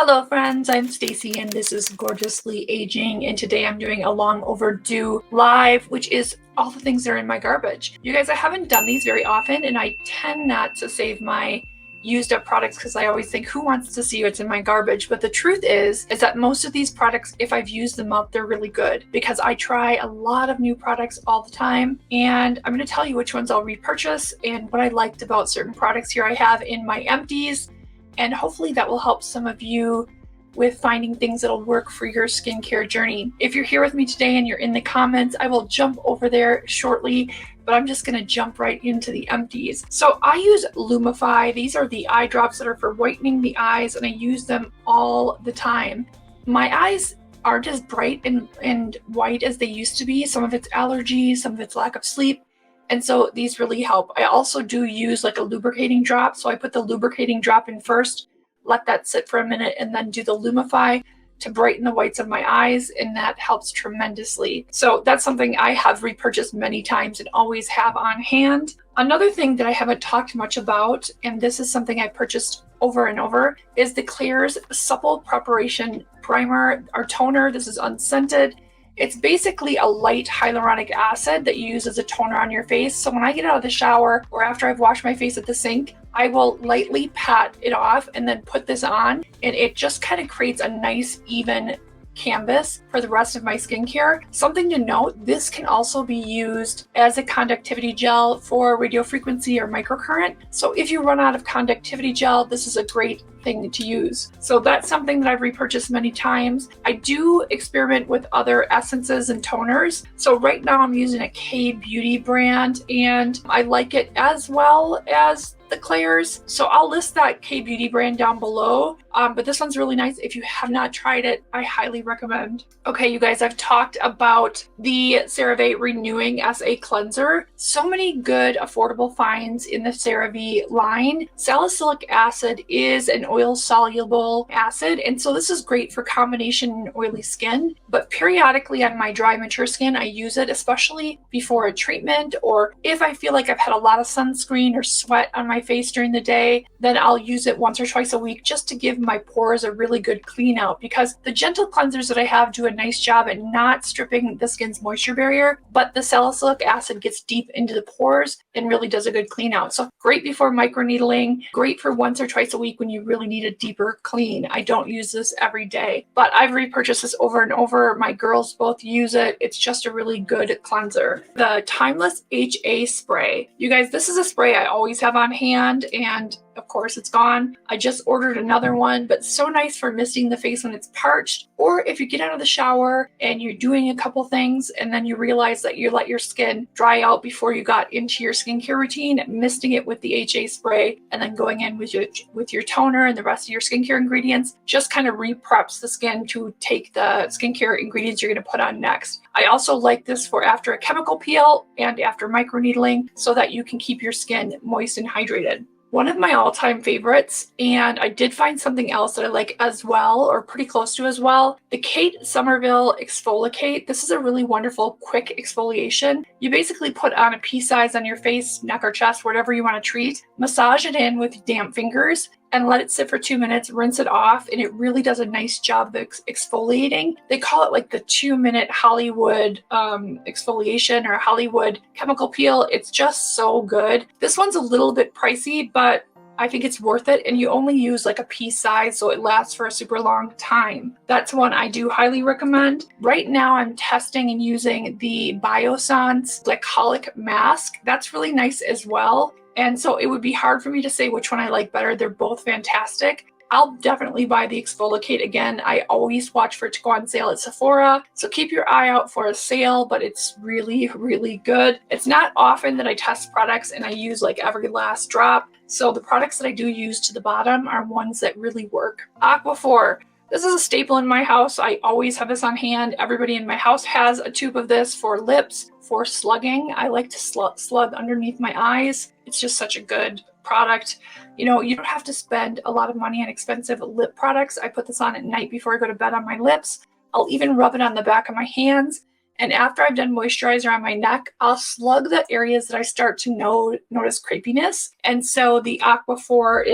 Hello friends, I'm Stacy and this is Gorgeously Aging, and today I'm doing a long overdue live, which is all the things that are in my garbage. You guys, I haven't done these very often and I tend not to save my used up products because I always think, who wants to see what's in my garbage? But the truth is that most of these products, if I've used them up, they're really good because I try a lot of new products all the time, and I'm going to tell you which ones I'll repurchase and what I liked about certain products here I have in my empties. And hopefully that will help some of you with finding things that'll work for your skincare journey. If you're here with me today and you're in the comments, I will jump over there shortly, but I'm just gonna jump right into the empties. So I use Lumify. These are the eye drops that are for whitening the eyes, and I use them all the time. My eyes aren't as bright and white as they used to be. Some of it's allergies, some of it's lack of sleep. And so these really help. I also do use like a lubricating drop. So I put the lubricating drop in first, let that sit for a minute, and then do the Lumify to brighten the whites of my eyes. And that helps tremendously. So that's something I have repurchased many times and always have on hand. Another thing that I haven't talked much about, and this is something I purchased over and over, is the Klairs Supple Preparation Primer or Toner. This is unscented. It's basically a light hyaluronic acid that you use as a toner on your face. So when I get out of the shower or after I've washed my face at the sink, I will lightly pat it off and then put this on, and it just kind of creates a nice even canvas for the rest of my skincare. Something to note, this can also be used as a conductivity gel for radiofrequency or microcurrent. So if you run out of conductivity gel, this is a great thing to use. So that's something that I've repurchased many times. I do experiment with other essences and toners. So right now I'm using a K-Beauty brand and I like it as well as the Klairs. So I'll list that K-Beauty brand down below. But this one's really nice. If you have not tried it, I highly recommend. Okay, you guys, I've talked about the CeraVe Renewing SA Cleanser. So many good affordable finds in the CeraVe line. Salicylic acid is an oil-soluble acid, and so this is great for combination oily skin. But periodically on my dry, mature skin, I use it, especially before a treatment, or if I feel like I've had a lot of sunscreen or sweat on my face during the day, then I'll use it once or twice a week just to give my pores a really good clean out, because the gentle cleansers that I have do a nice job at not stripping the skin's moisture barrier, but the salicylic acid gets deep into the pores and really does a good clean out. So great before microneedling, great for once or twice a week when you really need a deeper clean. I don't use this every day, but I've repurchased this over and over. My girls both use it. It's just a really good cleanser. The Timeless HA Spray. You guys, this is a spray I always have on hand, and of course it's gone. I just ordered another one, but so nice for misting the face when it's parched, or if you get out of the shower and you're doing a couple things and then you realize that you let your skin dry out before you got into your skincare routine, misting it with the HA spray and then going in with your toner and the rest of your skincare ingredients just kind of re-preps the skin to take the skincare ingredients you're going to put on next. I also like this for after a chemical peel and after microneedling so that you can keep your skin moist and hydrated. One of my all-time favorites, and I did find something else that I like as well, or pretty close to as well, the Kate Somerville Exfoliate. This is a really wonderful, quick exfoliation. You basically put on a pea size on your face, neck or chest, whatever you want to treat, massage it in with damp fingers, and let it sit for 2 minutes, rinse it off, and it really does a nice job of exfoliating. They call it like the 2-minute Hollywood exfoliation or Hollywood chemical peel. It's just so good. This one's a little bit pricey, but I think it's worth it, and you only use like a pea size, so it lasts for a super long time. That's one I do highly recommend. Right now I'm testing and using the Biossance Glycolic Mask. That's really nice as well. And so it would be hard for me to say which one I like better. They're both fantastic. I'll definitely buy the Exfoliate again. I always watch for it to go on sale at Sephora. So keep your eye out for a sale, but it's really, really good. It's not often that I test products and I use like every last drop. So the products that I do use to the bottom are ones that really work. Aquaphor. This is a staple in my house. I always have this on hand. Everybody in my house has a tube of this for lips, for slugging. I like to slug underneath my eyes. It's just such a good product. You know, you don't have to spend a lot of money on expensive lip products. I put this on at night before I go to bed on my lips. I'll even rub it on the back of my hands, And after I've done moisturizer on my neck, I'll slug the areas that I start to notice crepiness. And so the Aquaphor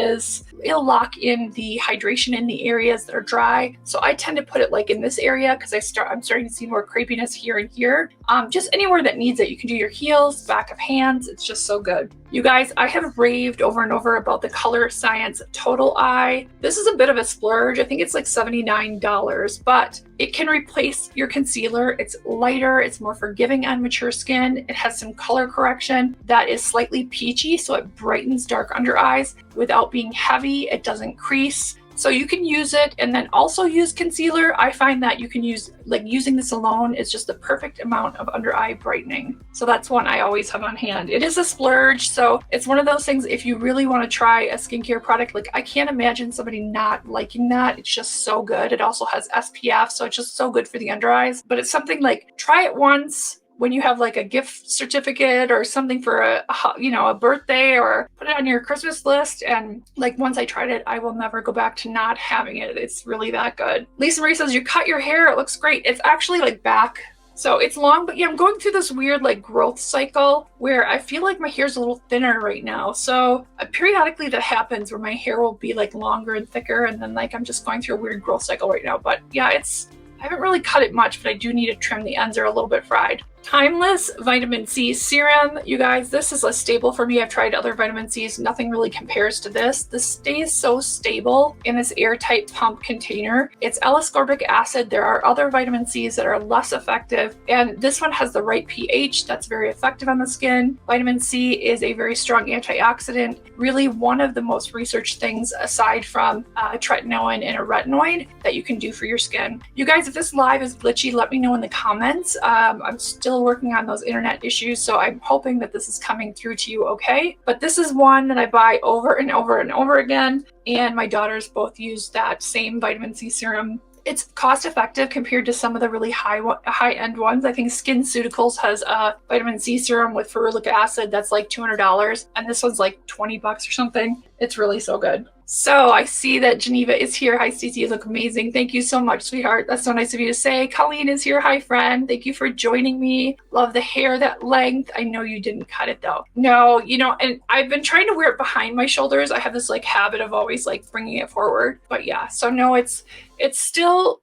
it'll lock in the hydration in the areas that are dry. So I tend to put it like in this area because I'm starting to see more crepiness here and here. Just anywhere that needs it. You can do your heels, back of hands. It's just so good. You guys, I have raved over and over about the Color Science Total Eye. This is a bit of a splurge. I think it's like $79, but it can replace your concealer. It's lighter, it's more forgiving on mature skin. It has some color correction that is slightly peachy, so it brightens dark under eyes without being heavy. It doesn't crease. So you can use it and then also use concealer. I find that you can using this alone is just the perfect amount of under eye brightening. So that's one I always have on hand. It is a splurge, so it's one of those things if you really want to try a skincare product, like I can't imagine somebody not liking that. It's just so good. It also has SPF, so it's just so good for the under eyes. But it's something like try it once when you have like a gift certificate or something for a birthday, or put it on your Christmas list. And like once I tried it, I will never go back to not having it. It's really that good. Lisa Marie says, you cut your hair, it looks great. It's actually like back. So it's long, but yeah, I'm going through this weird like growth cycle where I feel like my hair's a little thinner right now. So periodically that happens where my hair will be like longer and thicker. And then like I'm just going through a weird growth cycle right now. But yeah, I haven't really cut it much, but I do need to trim the ends. They're a little bit fried. Timeless Vitamin C Serum. You guys, this is a staple for me. I've tried other vitamin C's. Nothing really compares to this. This stays so stable in this airtight pump container. It's L-ascorbic acid. There are other vitamin C's that are less effective, and this one has the right pH that's very effective on the skin. Vitamin C is a very strong antioxidant. Really one of the most researched things aside from tretinoin and a retinoid that you can do for your skin. You guys, if this live is glitchy, let me know in the comments. I'm still working on those internet issues, so I'm hoping that this is coming through to you okay. But this is one that I buy over and over and over again, and my daughters both use that same vitamin C serum. It's cost effective compared to some of the really high-end ones. I think SkinCeuticals has a vitamin C serum with ferulic acid that's like $200, and this one's like 20 bucks or something. It's really so good. So I see that Geneva is here. Hi, Stacey. You look amazing. Thank you so much, sweetheart. That's so nice of you to say. Colleen is here. Hi, friend. Thank you for joining me. Love the hair, that length. I know you didn't cut it though. No, and I've been trying to wear it behind my shoulders. I have this like habit of always like bringing it forward. But yeah, so no, it's still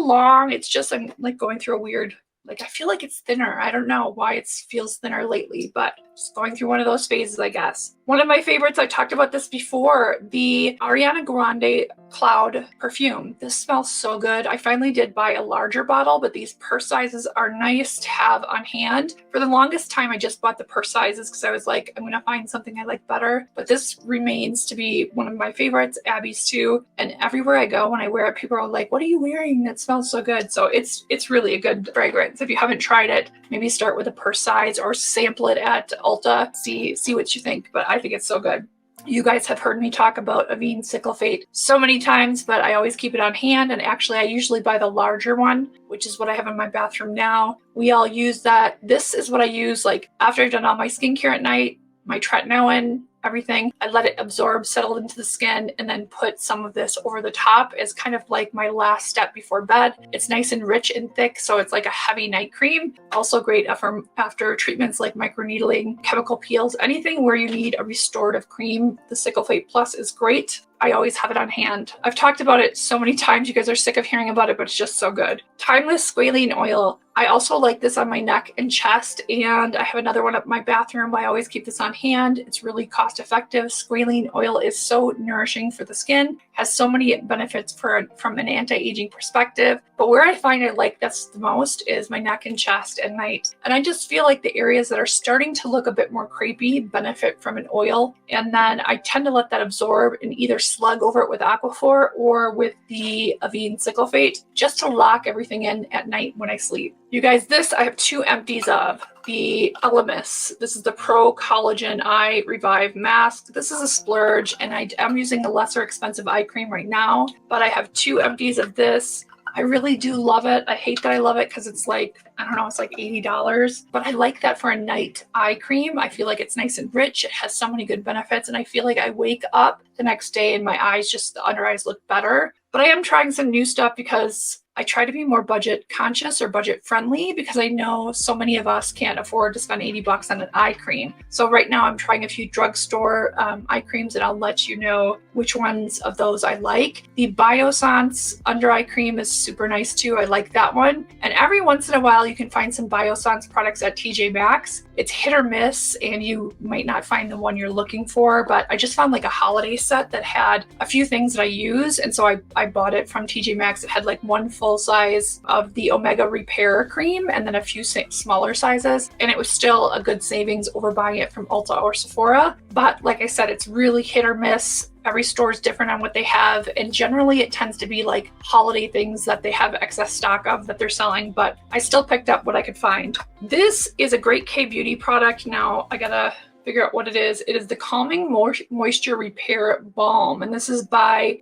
long. It's just I'm like going through a weird, like I feel like it's thinner. I don't know why it feels thinner lately, but just going through one of those phases, I guess. One of my favorites, I talked about this before, the Ariana Grande Cloud perfume. This smells so good. I finally did buy a larger bottle, but these purse sizes are nice to have on hand. For the longest time, I just bought the purse sizes because I was like, I'm going to find something I like better. But this remains to be one of my favorites, Abby's too. And everywhere I go, when I wear it, people are like, what are you wearing? That smells so good. So it's really a good fragrance. If you haven't tried it, maybe start with a purse size or sample it at Ulta. See what you think. But I think it's so good. You guys have heard me talk about Avene Cyclophate so many times, but I always keep it on hand. And actually, I usually buy the larger one, which is what I have in my bathroom now. We all use that. This is what I use like after I've done all my skincare at night, my tretinoin, everything. I let it absorb, settle into the skin, and then put some of this over the top as kind of like my last step before bed. It's nice and rich and thick, so it's like a heavy night cream. Also great after treatments like microneedling, chemical peels, anything where you need a restorative cream. The Cyclophate Plus is great. I always have it on hand. I've talked about it so many times. You guys are sick of hearing about it, but it's just so good. Timeless Squalene Oil. I also like this on my neck and chest, and I have another one up in my bathroom. I always keep this on hand. It's really cost effective. Squalene oil is so nourishing for the skin, has so many benefits from an anti-aging perspective. But where I find I like this the most is my neck and chest at night. And I just feel like the areas that are starting to look a bit more crepey benefit from an oil. And then I tend to let that absorb and either slug over it with Aquaphor or with the Avene Cyclophate just to lock everything in at night when I sleep. You guys, this I have 2 empties of. The Elemis. This is the Pro Collagen Eye Revive Mask. This is a splurge, and I am using a lesser expensive eye cream right now, but I have 2 empties of this. I really do love it. I hate that I love it because it's like, I don't know, it's like $80, but I like that for a night eye cream. I feel like it's nice and rich. It has so many good benefits, and I feel like I wake up the next day and my eyes, just the under eyes look better. But I am trying some new stuff because I try to be more budget conscious or budget friendly because I know so many of us can't afford to spend 80 bucks on an eye cream. So right now I'm trying a few drugstore eye creams, and I'll let you know which ones of those I like. The Biossance under eye cream is super nice too. I like that one. And every once in a while you can find some Biossance products at TJ Maxx. It's hit or miss, and you might not find the one you're looking for, but I just found like a holiday set that had a few things that I use, and so I bought it from TJ Maxx. It had like one full size of the Omega Repair cream and then a few smaller sizes, and it was still a good savings over buying it from Ulta or Sephora. But like I said, it's really hit or miss. Every store is different on what they have, and generally it tends to be like holiday things that they have excess stock of that they're selling, but I still picked up what I could find. This is a great K-Beauty product. Now I gotta figure out what it is. It is the Calming Moisture Repair Balm, and this is by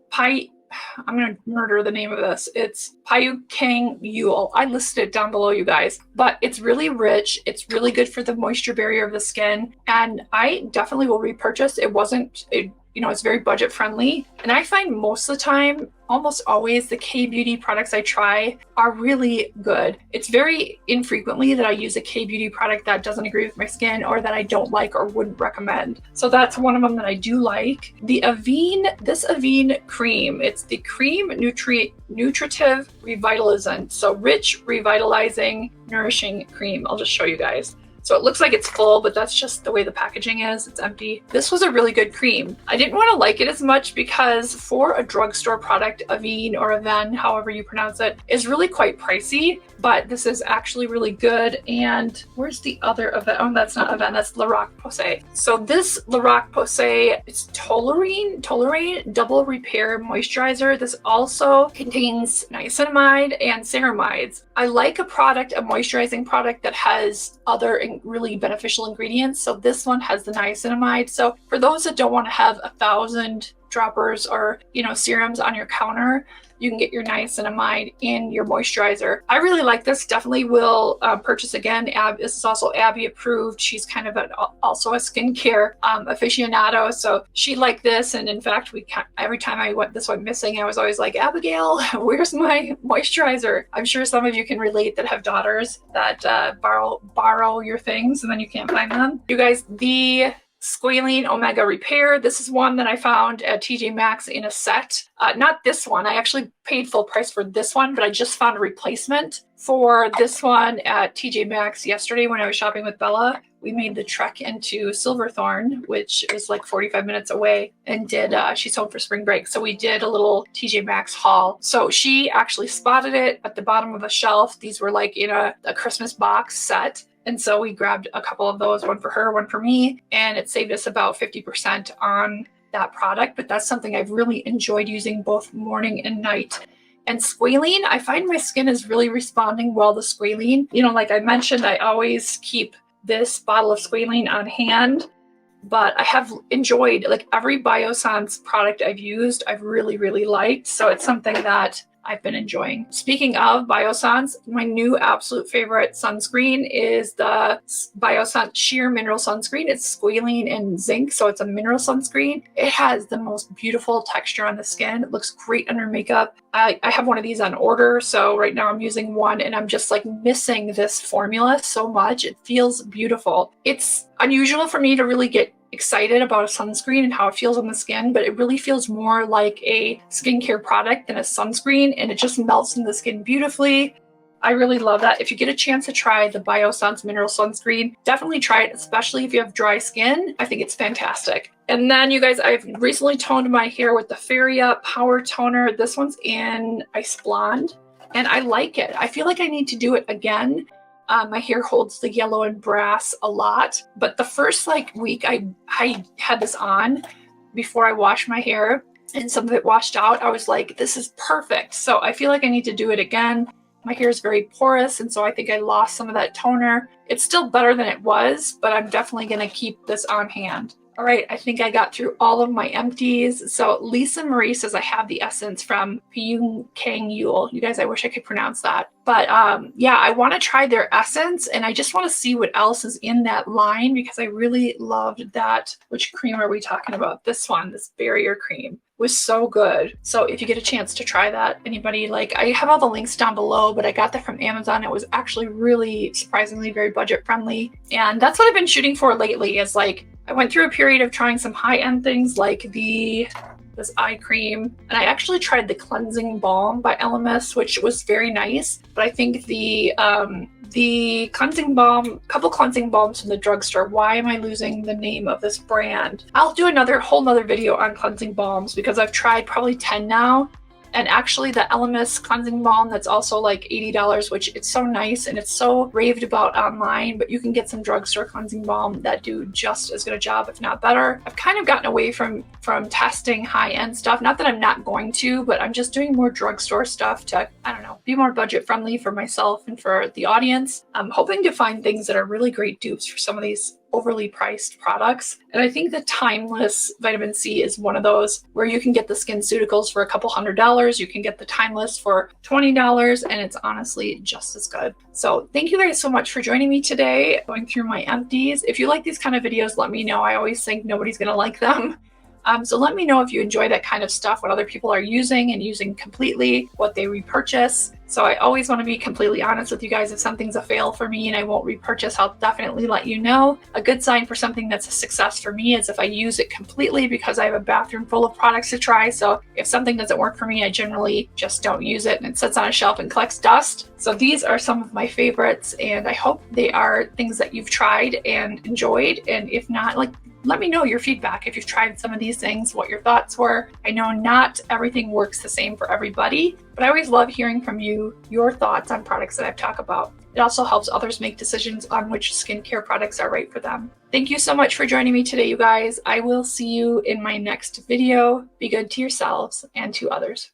I'm going to murder the name of this. It's Pyukang Yule. I listed it down below, you guys, but it's really rich. It's really good for the moisture barrier of the skin, and I definitely will repurchase. It's very budget friendly, and I find most of the time, almost always, the K-Beauty products I try are really good. It's very infrequently that I use a K-Beauty product that doesn't agree with my skin or that I don't like or wouldn't recommend. So that's one of them that I do like. This Avene cream, it's the Cream Nutritive Revitalizant. So rich, revitalizing, nourishing cream. I'll just show you guys. So it looks like it's full, but that's just the way the packaging is. It's empty. This was a really good cream. I didn't want to like it as much because for a drugstore product, Avene or Avene, however you pronounce it, is really quite pricey, but this is actually really good. And where's the other Avene? Oh, that's not Avene, that's La Roche-Posay. So this La Roche-Posay is Toleriane Double Repair Moisturizer. This also contains niacinamide and ceramides. I like a moisturizing product that has other really beneficial ingredients. So this one has the niacinamide. So for those that don't want to have 1,000 droppers or serums on your counter, you can get your niacinamide in your moisturizer. I really like this. Definitely will purchase again. This is also Abby approved. She's kind of also a skincare aficionado, so she liked this. And in fact, every time this went missing, I was always like, Abigail, where's my moisturizer? I'm sure some of you can relate that have daughters that borrow your things and then you can't find them. You guys, the Squalene Omega Repair. This is one that I found at TJ Maxx in a set. Not this one. I actually paid full price for this one, but I just found a replacement for this one at TJ Maxx yesterday when I was shopping with Bella. We made the trek into Silverthorne, which is like 45 minutes away, and she's home for spring break. So we did a little TJ Maxx haul. So she actually spotted it at the bottom of a shelf. These were like in a Christmas box set. And so we grabbed a couple of those, one for her, one for me, and it saved us about 50% on that product. But that's something I've really enjoyed using both morning and night. And squalene, I find my skin is really responding well to squalene. Like I mentioned, I always keep this bottle of squalene on hand, but I have enjoyed like every Biossance product I've used, I've really, really liked. So it's something that I've been enjoying. Speaking of Biossance, my new absolute favorite sunscreen is the Biossance Sheer Mineral Sunscreen. It's squalene and zinc, so it's a mineral sunscreen. It has the most beautiful texture on the skin. It looks great under makeup. I have one of these on order, so right now I'm using one, and I'm just like missing this formula so much. It feels beautiful. It's unusual for me to really get excited about a sunscreen and how it feels on the skin, but it really feels more like a skincare product than a sunscreen, and it just melts in the skin beautifully. I really love that. If you get a chance to try the Biossance Mineral Sunscreen, definitely try it, especially if you have dry skin. I think it's fantastic. And then you guys, I've recently toned my hair with the Feria Power Toner. This one's in Ice Blonde, and I like it. I feel like I need to do it again. My hair holds the yellow and brass a lot, but the first week I had this on before I washed my hair, and some of it washed out. I was like, this is perfect. So I feel like I need to do it again. My hair is very porous, and so I think I lost some of that toner. It's still better than it was, but I'm definitely going to keep this on hand. All right, I think I got through all of my empties. So Lisa Marie says I have the essence from Pyung Kang Yule. You guys, I wish I could pronounce that. But yeah, I want to try their essence, and I just want to see what else is in that line because I really loved that. Which cream are we talking about? This one, this barrier cream was so good. So if you get a chance to try that, anybody, like, I have all the links down below, but I got that from Amazon. It was actually really surprisingly very budget friendly. And that's what I've been shooting for lately is like, I went through a period of trying some high-end things like this eye cream, and I actually tried the cleansing balm by LMS, which was very nice. But I think the cleansing balm, couple cleansing balms from the drugstore. Why am I losing the name of this brand? I'll do whole nother video on cleansing balms because I've tried probably 10 now. And actually the LMS cleansing balm that's also like $80, which it's so nice and it's so raved about online, but you can get some drugstore cleansing balm that do just as good a job, if not better. I've kind of gotten away from testing high-end stuff. Not that I'm not going to, but I'm just doing more drugstore stuff to, I don't know, be more budget friendly for myself and for the audience. I'm hoping to find things that are really great dupes for some of these overly priced products. And I think the Timeless vitamin C is one of those where you can get the SkinCeuticals for a couple $100. You can get the Timeless for $20, and it's honestly just as good. So thank you guys so much for joining me today, going through my empties. If you like these kind of videos, let me know. I always think nobody's gonna like them. So let me know if you enjoy that kind of stuff, what other people are using and using completely, what they repurchase. So I always want to be completely honest with you guys. If something's a fail for me and I won't repurchase, I'll definitely let you know. A good sign for something that's a success for me is if I use it completely because I have a bathroom full of products to try. So if something doesn't work for me, I generally just don't use it and it sits on a shelf and collects dust. So these are some of my favorites, and I hope they are things that you've tried and enjoyed. And if not, like, let me know your feedback if you've tried some of these things, what your thoughts were. I know not everything works the same for everybody, but I always love hearing from you, your thoughts on products that I've talked about. It also helps others make decisions on which skincare products are right for them. Thank you so much for joining me today, you guys. I will see you in my next video. Be good to yourselves and to others.